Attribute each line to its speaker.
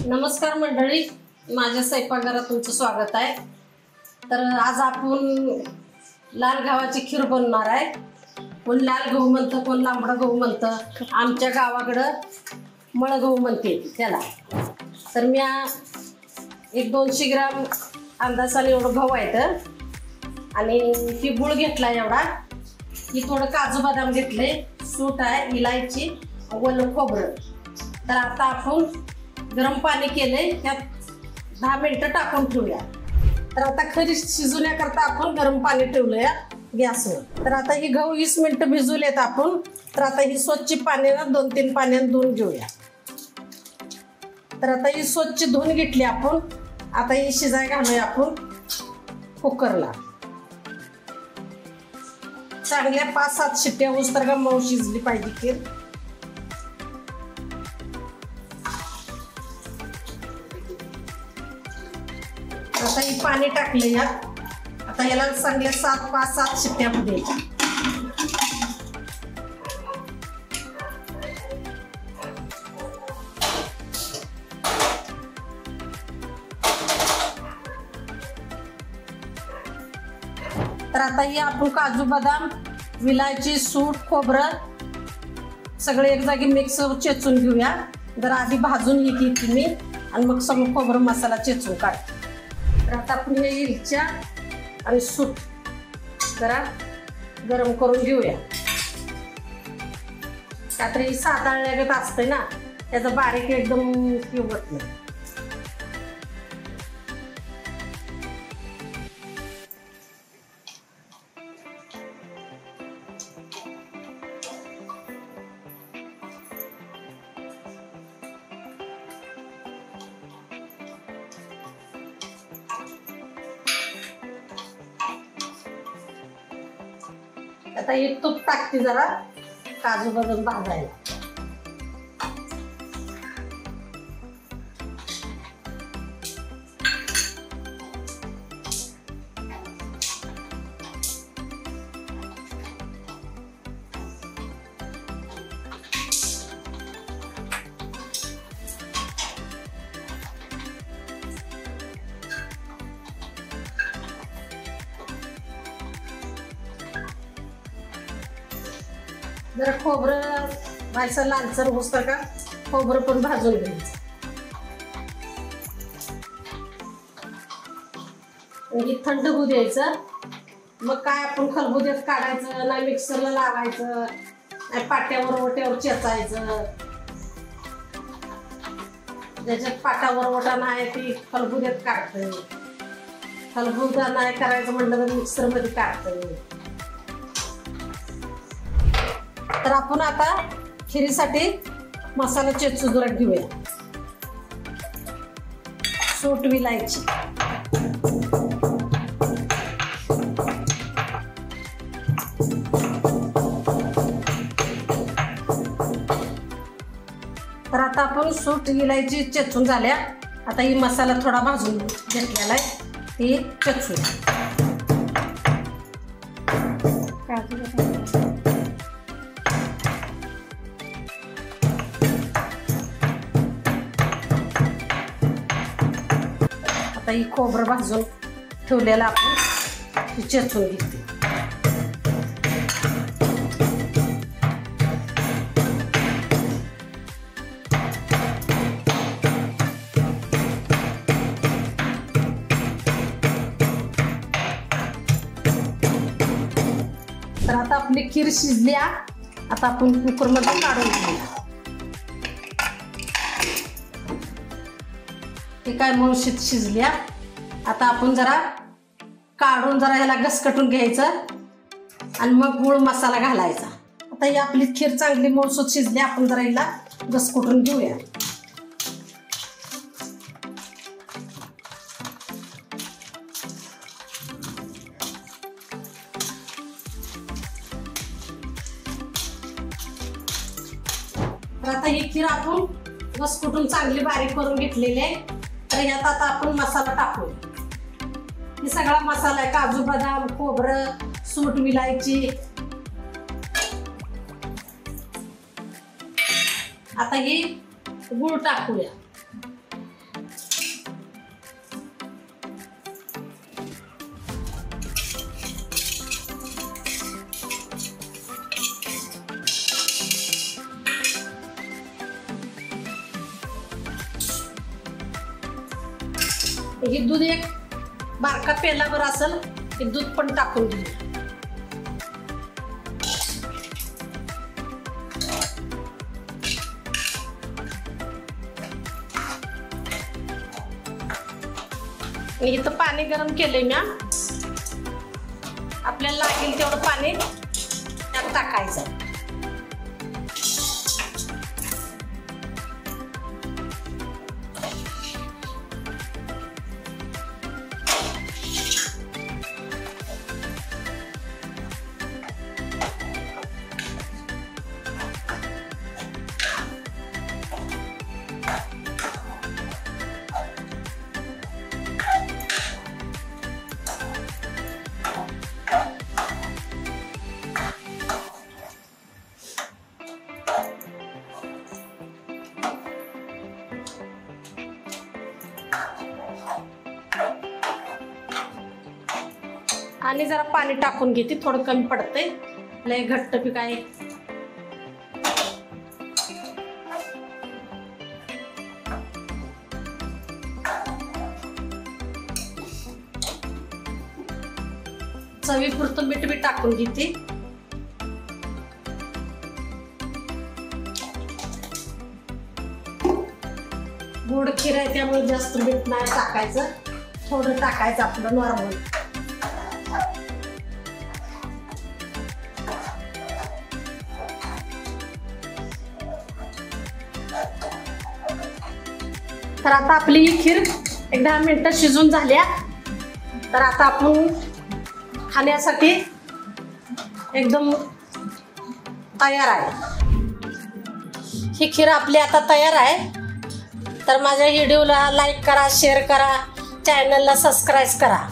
Speaker 1: नमस्कार मंडळी, माझ्या स्वयंपाकघरात तुमचं स्वागत आहे। तर आज आपण लाल गव्हाची खीर बनवणार आहे। कोण लाल गहू म्हणतं, कोण लांबडा गहू म्हणतं, आमच्या गावाकडं मळ गहू म्हणते त्याला। तर मी 100-200 ग्राम अंदाजाने एवढं गहू आहेत आणि ही गुळ घेतला एवढा, ही थोडं काजू बदाम घेतले, सूट आहे, इलायची, ओलं खोबरं। तर आता आपण गरम पाणी केले, त्यात 10 मिनिटं टाकून ठेवूया। तर आता खरी शिजवण्याकरता आपण गरम पाणी ठेवलंय गॅसवर। तर आता ही गहू 20 मिनिटं भिजवलेत आपण। तर आता ही स्वच्छ पाण्यानं 2-3 पाण्यानं धुवून घेऊया। तर आता ही स्वच्छ धुवून घेतली आपण। आता ही शिजाय घालूया आपण कुकरला। चांगल्या 5-7 शिट्ट्या होस तर मऊ शिजली पाहिजे खीर। आता ही पाणी टाकले यात। आता याला चांगल्या 5-7 शिट्ट्या होऊ द्यायच्या। तर आता ही आपण काजू बदाम, विलायची, सूट, खोबरं सगळे एक जागी मिक्स चेचून घेऊया। जर आधी भाजून ही घेतली मी आणि मग सगळं खोबरं मसाला चेचून काढते। तर आता आपण हे इलच्या आणि सूट जरा गरम करून घेऊया। कात्री साधाळल्यागत असते ना, त्याचं बारीक एकदम होत नाही। आता हे तूप टाकते जरा काजू बदाम भाजायला। जरा खोबरं भाजचं लालसर होतं का खोबरं पण भाजून घ्यायचं। आणि थंड होऊ द्यायचं। मग काय आपण खलबुद्यात काढायचं नाही, मिक्सरला लावायचं नाही, पाट्यावर वट्यावर चेचायचं। ज्याच्यात पाटावर वटा नाही ती खलबुद्यात काढते, खलबुदा नाही करायचं म्हटलं तर मिक्सर मध्ये काढते। तर आपण आता खिरीसाठी मसाला चेचून जरा घेऊया। सूट, विलायची, तर आता आपण सूट इलायची चेचून झाल्या। आता ही मसाला थोडा भाजून घेतलेला आहे, ती चेचूया। आता ही खोबरं भाजून ठेवलेलं आपण चेचून घेते। तर आता आपली खीर शिजल्या। आता आपण कुकरमध्ये काढून घेऊया। हे काय मऊशीत शिजल्या। आता आपण जरा काढून जरा ह्याला घसकटून घ्यायचं आणि मग गुळ मसाला घालायचा। आता ही आपली खीर चांगली मऊसूत शिजली, आपण जरा हिला घसकटून घेऊया। तर आता ही खीर आपण घसकटून चांगली बारीक करून घेतलेली आहे। तर यात आता आपण मसाला टाकू। हे सगळा मसाला आहे, काजू बदाम, खोबरं, सूट, विलायची। आता ही गुळ टाकूया। हे दूध एक बारका पेलाभर असेल हे दूध पण टाकून घेऊ. इथं पाणी गरम केलंय मी. आपल्याला लागेल तेवढं पाणी त्यात टाकायचं. आणि जरा पाणी टाकून घेते, थोडं कमी पडतंय, लय घट्ट बी काय. चवीपुरतं मीठ बी टाकून घेते. गोड खीर आहे त्यामुळे जास्त मीठ नाही टाकायचं, थोडं टाकायचं आपलं नॉर्मल. तर आता आपली ही खीर 10 मिनिटं शिजून झाल्या. तर आता आपण खाण्यासाठी एकदम तयार आहे. ही खीर आपली आता तयार आहे. तर माझ्या व्हिडिओला लाईक करा, शेअर करा, चॅनलला सबस्क्राईब करा.